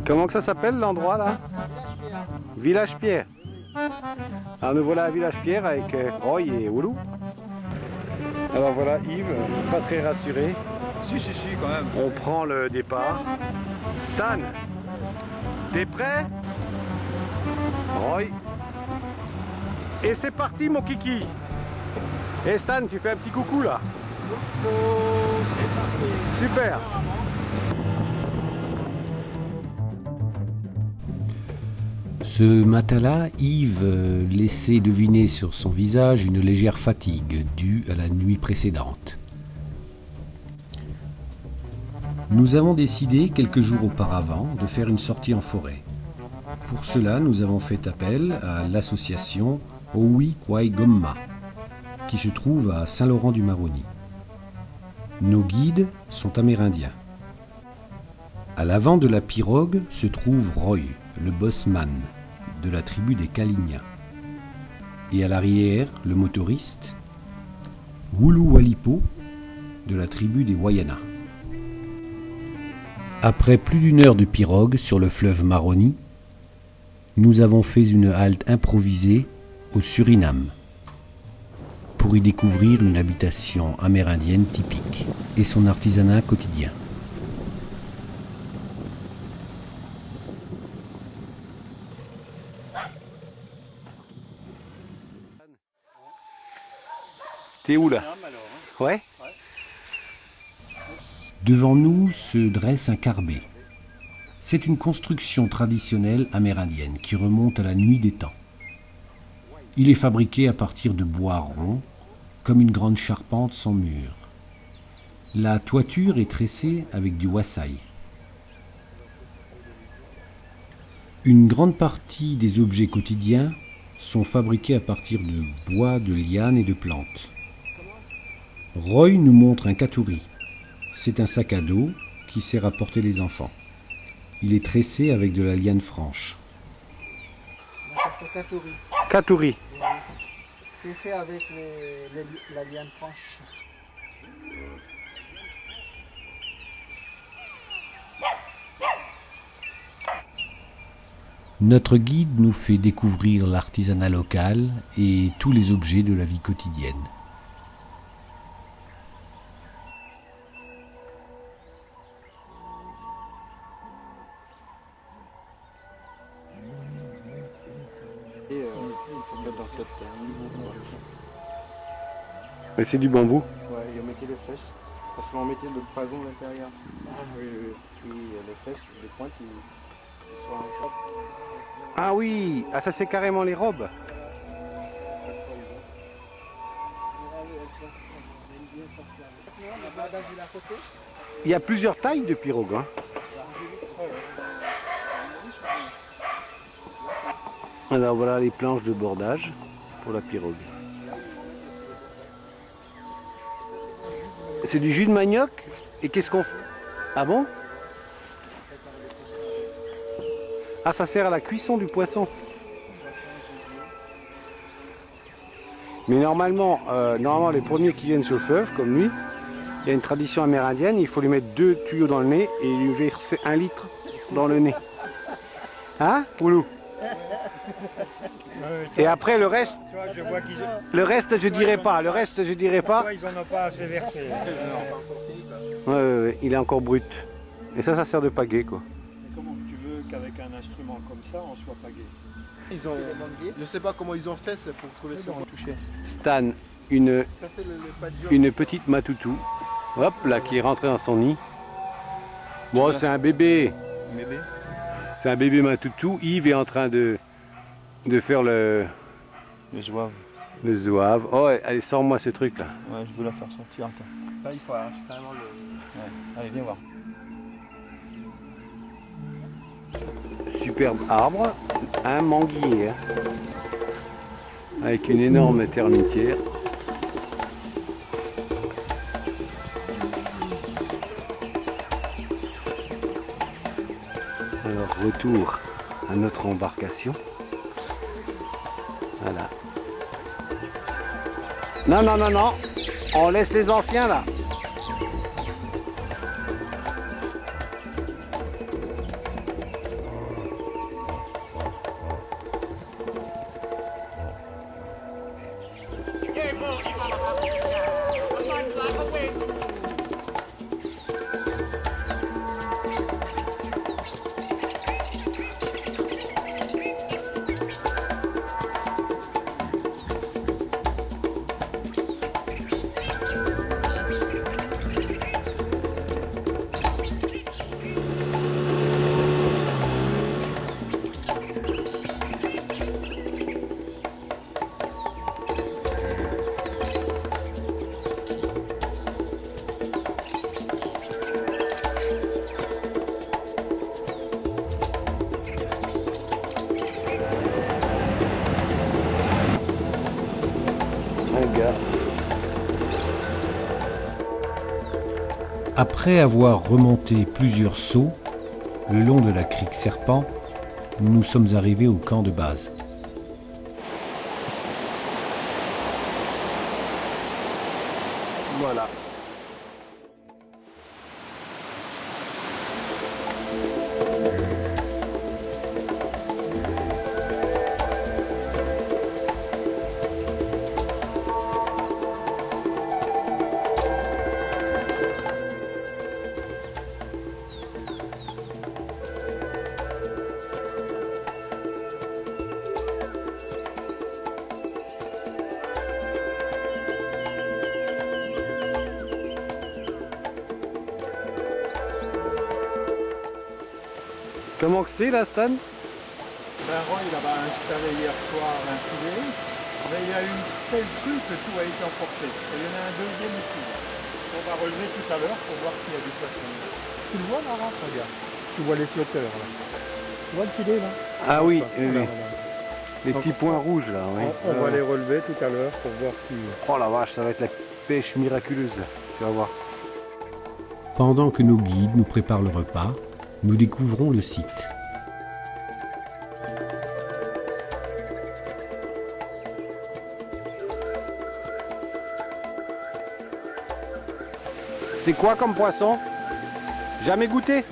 Comment que ça s'appelle l'endroit là? Village Pierre. Alors nous voilà à Village Pierre avec Roy et Oulou. Alors voilà Yves, pas très rassuré. Si, quand même. On prend le départ. Stan, t'es prêt? Roy. Et c'est parti mon kiki. Et Stan, tu fais un petit coucou là. Super. Ce matin-là, Yves laissait deviner sur son visage une légère fatigue due à la nuit précédente. Nous avons décidé, quelques jours auparavant, de faire une sortie en forêt. Pour cela, nous avons fait appel à l'association Owi Kwai Gomma, qui se trouve à Saint-Laurent-du-Maroni. Nos guides sont amérindiens. À l'avant de la pirogue se trouve Roy, le bossman de la tribu des Kalinia. Et à l'arrière, le motoriste, Wulu Walipo, de la tribu des Wayana. Après plus d'une heure de pirogue sur le fleuve Maroni, nous avons fait une halte improvisée au Suriname pour y découvrir une habitation amérindienne typique et son artisanat quotidien. T'es où là? Ouais. Devant nous se dresse un carbet. C'est une construction traditionnelle amérindienne qui remonte à la nuit des temps. Il est fabriqué à partir de bois rond, comme une grande charpente sans mur. La toiture est tressée avec du wassaï. Une grande partie des objets quotidiens sont fabriqués à partir de bois, de lianes et de plantes. Roy nous montre un katuri. C'est un sac à dos qui sert à porter les enfants. Il est tressé avec de la liane franche. C'est katuri. Katuri. C'est fait avec la liane franche. Notre guide nous fait découvrir l'artisanat local et tous les objets de la vie quotidienne. Et c'est du bambou. Ouais, il mettait les flèches. Parce qu'on mettait le poison à l'intérieur. Puis les flèches, les pointes, ils sont en top. Ah oui, ah ça c'est carrément les robes. Il y a plusieurs tailles de pirogue. Hein. Alors voilà les planches de bordage pour la pirogue. C'est du jus de manioc. Et qu'est-ce qu'on fait? Ah bon? Ah, ça sert à la cuisson du poisson. Mais normalement, les premiers qui viennent sur le fleuve, comme lui, il y a une tradition amérindienne, il faut lui mettre 2 tuyaux dans le nez et lui verser 1 litre dans le nez. Hein, Oulou? Et après le reste, je dirais pas. Le reste, je dirais pas. Ils en ont pas assez versé. Ouais, il est encore brut. Et ça sert de pagaie, quoi. Mais comment tu veux qu'avec un instrument comme ça, on soit pas gai? Je sais pas comment ils ont fait pour trouver ce qu'on touchait. Stan, une petite matoutou, hop là, qui est rentrée dans son nid. Bon, c'est un bébé. C'est un bébé matoutou. Yves est en train de faire le zouave. Le zouave. Oh, allez, sors-moi ce truc là. Ouais, je veux la faire sortir. Attends. Là, il faut arracher carrément le... Ouais. Allez, viens voir. Superbe arbre, un manguier. Hein. Avec une énorme termitière. Alors, retour à notre embarcation. Voilà. Non, non, non, non. On laisse les anciens là. Après avoir remonté plusieurs sauts le long de la crique Serpent, nous sommes arrivés au camp de base. Voilà. Comment que c'est là, Stan? Ben, Roy, il a installé hier soir un filet, mais il y a eu une telle crue que tout a été emporté. Et il y en a un deuxième ici. On va relever tout à l'heure pour voir s'il y a des poissons. Tu le vois, Laurent? Regarde. Tu vois les flotteurs là. Tu vois le filet là? Ah oui, oui, Voilà, oui. voilà. Les petits points rouges là, oui. On va les relever tout à l'heure pour voir si... Oh la vache, ça va être la pêche miraculeuse, tu vas voir. Pendant que nos guides nous préparent le repas, nous découvrons le site. C'est quoi comme poisson? Jamais goûté?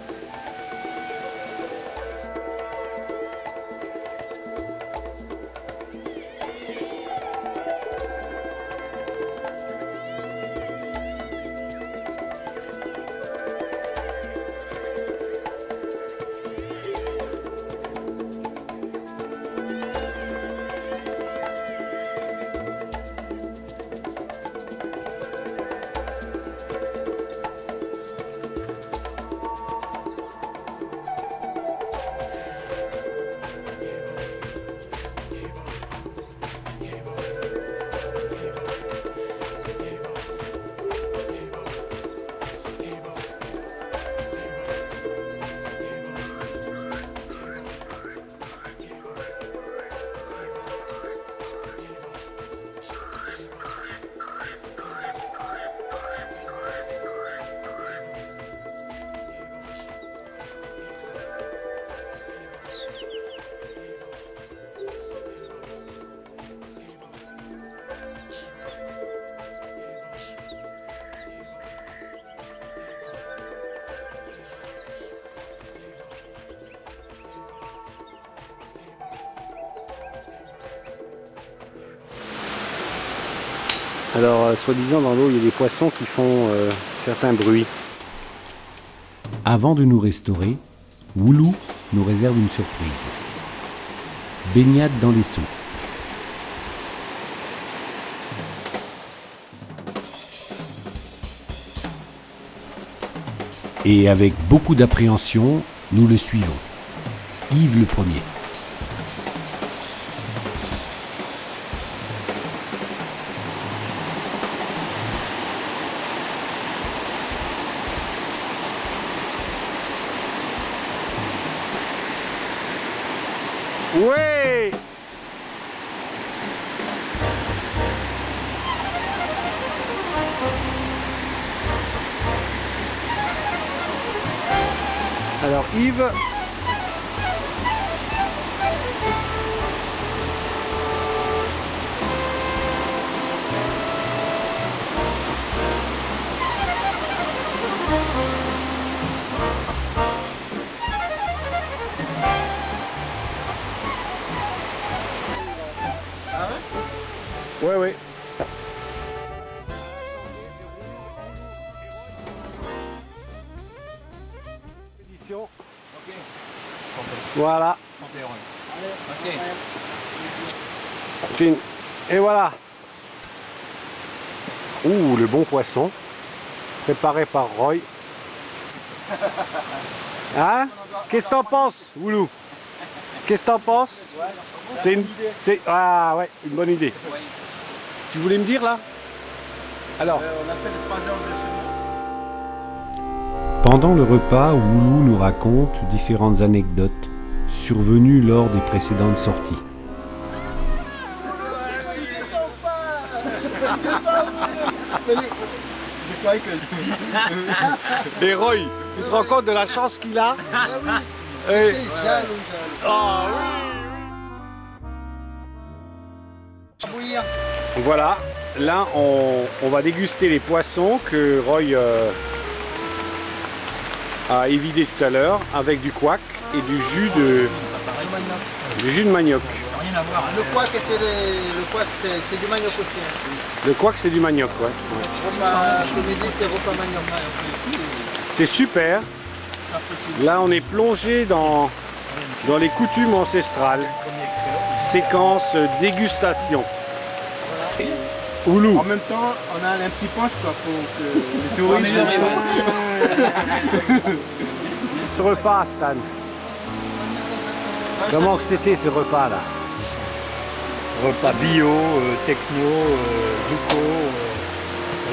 Alors, soi-disant, dans l'eau, il y a des poissons qui font certains bruits. Avant de nous restaurer, Woulou nous réserve une surprise. Baignade dans les seaux. Et avec beaucoup d'appréhension, nous le suivons. Yves le premier. Ouais. Alors Yves. Ouais, ouais. Édition. Ok. Voilà. Ok. Chin. Et voilà. Ouh, le bon poisson. Préparé par Roy. Hein? Qu'est-ce que t'en penses, Woulou? Qu'est-ce que t'en penses? C'est une... Ah ouais, une bonne idée. Tu voulais me dire là? Alors. On a fait les 3 heures de chemin. Pendant le repas, Woulou nous raconte différentes anecdotes survenues lors des précédentes sorties. Je croyais que... Et Roy, tu te rends compte de la chance qu'il a? Ah oui, Eh, j'étais jaloux. ah oui. Bouillir. Voilà, là on va déguster les poissons que Roy a évidé tout à l'heure avec du couac et du jus de manioc. Rien à voir. Le couac, le couac c'est du manioc aussi. Hein. Le couac c'est du manioc, ouais. Repas, ce midi c'est repas manioc. C'est super. Là on est plongé dans les coutumes ancestrales. Séquence dégustation. Oulou. En même temps, on a un petit punch quoi, pour que les touristes... Ce repas, Stan. Comment que c'était ce repas là? Repas bio, techno, zuko,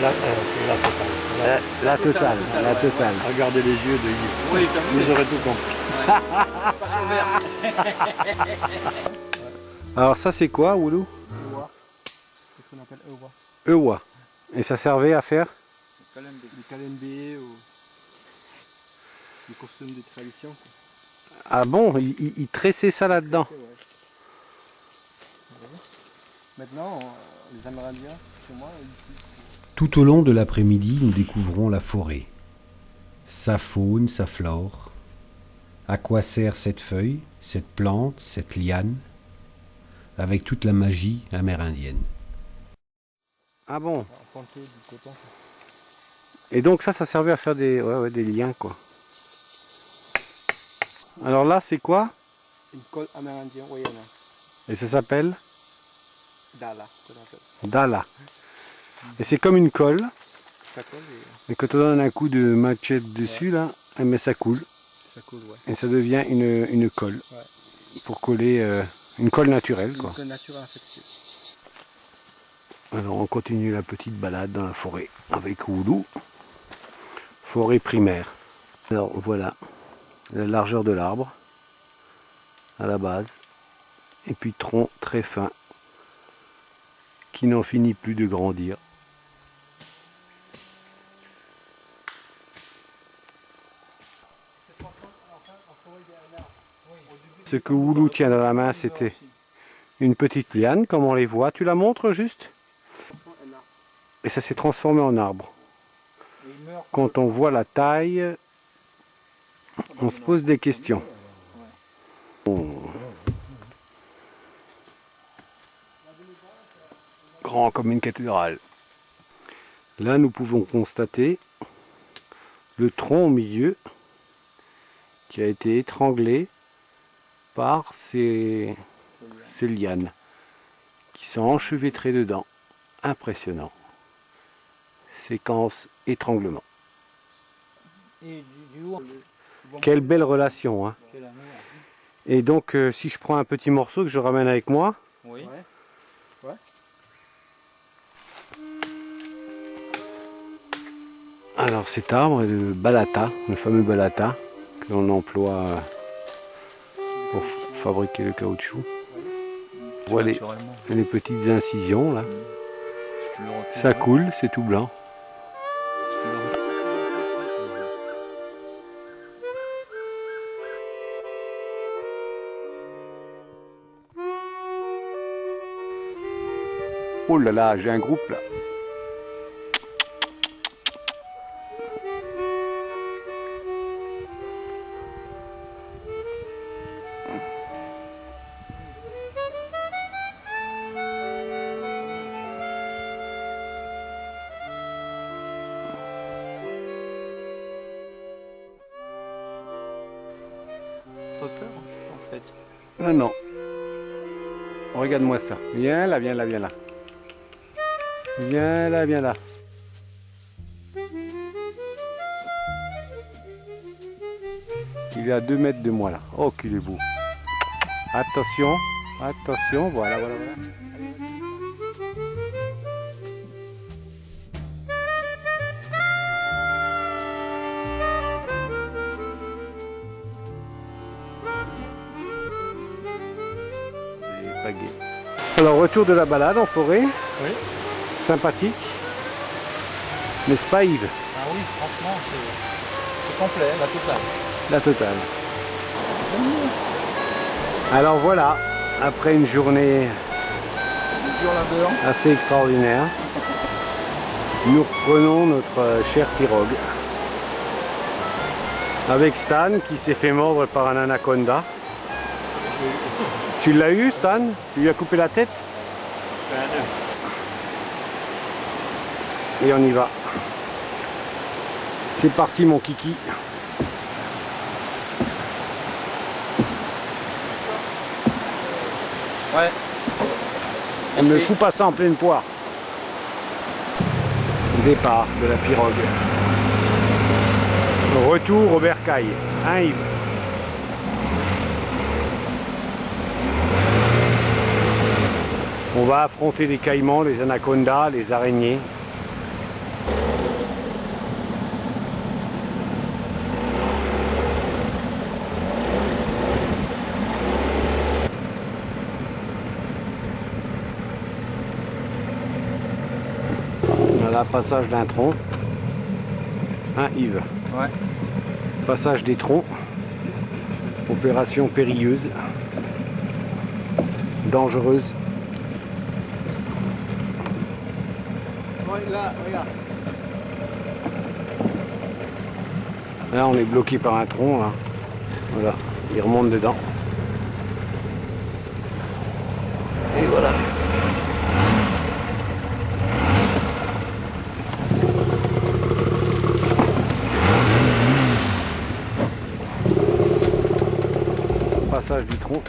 la totale. La totale, la totale. Regardez les yeux de Yves. Oui, vous aurez tout compris. Alors ça c'est quoi, Oulou? C'est ce qu'on appelle ewa. Ewa. Et ça servait à faire? Du kalembe ou du costume de tradition. Quoi. Ah bon, il tressait ça là-dedans. Ouais. Maintenant, les Amérindiens, chez moi, ici. Tout au long de l'après-midi, nous découvrons la forêt. Sa faune, sa flore. À quoi sert cette feuille, cette plante, cette liane, avec toute la magie amérindienne. Ah bon? Planter du coton. Et donc ça servait à faire des liens quoi. Alors là c'est quoi? Une colle amérindienne Wayana. Et ça s'appelle? Dala. qu'on appelle. Dala. Et c'est comme une colle. Ça colle et Et quand on donne un coup de machette dessus là, eh ben, ça coule. ça coule, ouais. Et ça devient une colle. Ouais. Pour coller une colle naturelle quoi. Une colle naturelle infectieuse. Alors on continue la petite balade dans la forêt avec Woulou. Forêt primaire. Alors voilà la largeur de l'arbre à la base. Et puis tronc très fin qui n'en finit plus de grandir. Ce que Woulou tient dans la main, c'était une petite liane, comme on les voit. Tu la montres juste? Et ça s'est transformé en arbre. Quand on voit la taille, on se pose des questions. Oh. Grand comme une cathédrale. Là, nous pouvons constater le tronc au milieu qui a été étranglé par ces lianes qui sont enchevêtrées dedans. Impressionnant. Séquence étranglement. Quelle belle relation, hein. Et donc si je prends un petit morceau que je ramène avec moi. Oui. Ouais. Alors cet arbre est le balata, le fameux balata que l'on emploie pour fabriquer le caoutchouc. On voit les petites incisions là. Ça coule, c'est tout blanc. Oh là là, j'ai un groupe là. Pas peur en fait. Non, non. Regarde-moi ça. Viens là, viens là, viens là. Viens là, viens là. Il est à 2 mètres de moi là. Oh qu'il est beau. Attention, attention, voilà, voilà, voilà. C'est pas gai. Alors retour de la balade en forêt. Oui. Sympathique. N'est-ce pas Yves? Ah oui, franchement, c'est complet, la totale. La totale. Alors voilà, après une journée assez extraordinaire, nous reprenons notre chère pirogue. Avec Stan qui s'est fait mordre par un anaconda. Tu l'as eu Stan? Tu lui as coupé la tête? Et on y va. C'est parti mon kiki. Ouais. On ne fout pas ça en pleine poire. Départ de la pirogue. Retour au bercail. Hein Yves? On va affronter les caïmans, les anacondas, les araignées. Voilà, passage d'un tronc. Hein Yves? Ouais. Passage des troncs. Opération périlleuse. Dangereuse. Ouais, là, regarde. Là on est bloqué par un tronc là. Voilà, il remonte dedans. Et voilà. Passage du tronc.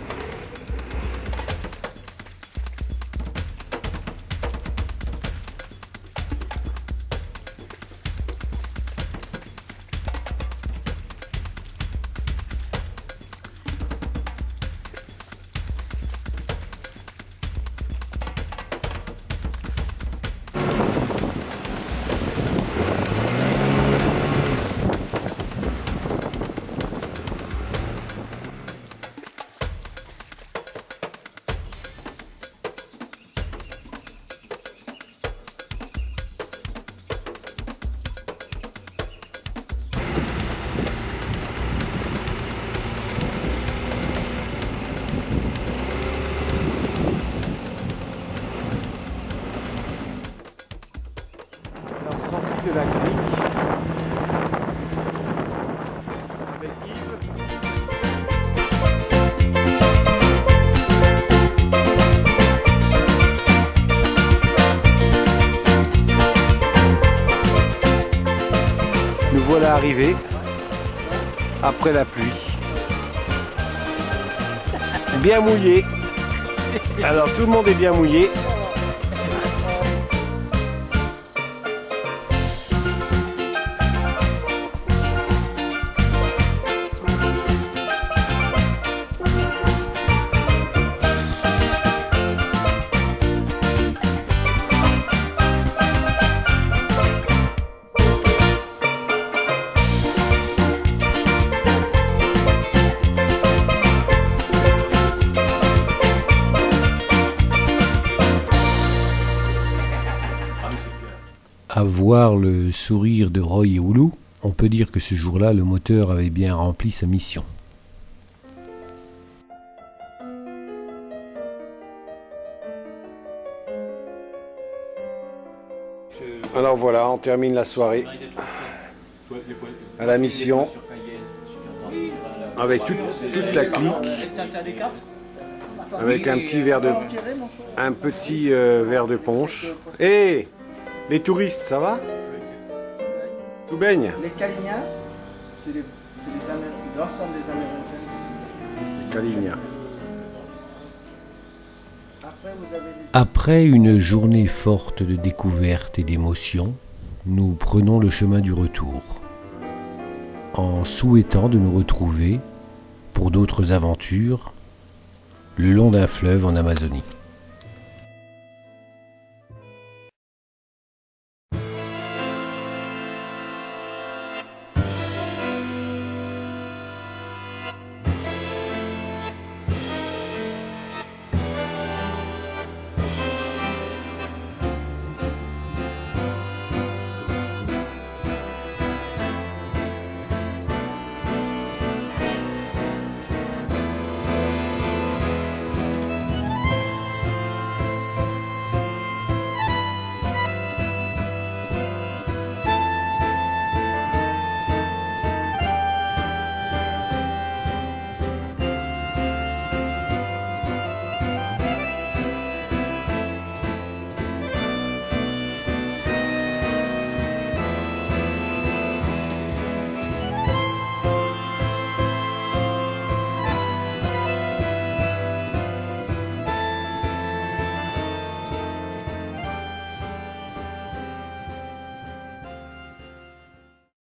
De la crique avec Yves. Nous voilà arrivés après la pluie, bien mouillé. Alors tout le monde est bien mouillé. À voir le sourire de Roy et Oulu, on peut dire que ce jour-là, le moteur avait bien rempli sa mission. Alors voilà, on termine la soirée à la mission avec toute la clique, avec un petit verre de punch. Hé, les touristes, ça va? Tout baigne? Les Kalignans, c'est l'ensemble des Amérindiens. Les Kalignans. Après une journée forte de découvertes et d'émotions, nous prenons le chemin du retour, en souhaitant de nous retrouver pour d'autres aventures le long d'un fleuve en Amazonie.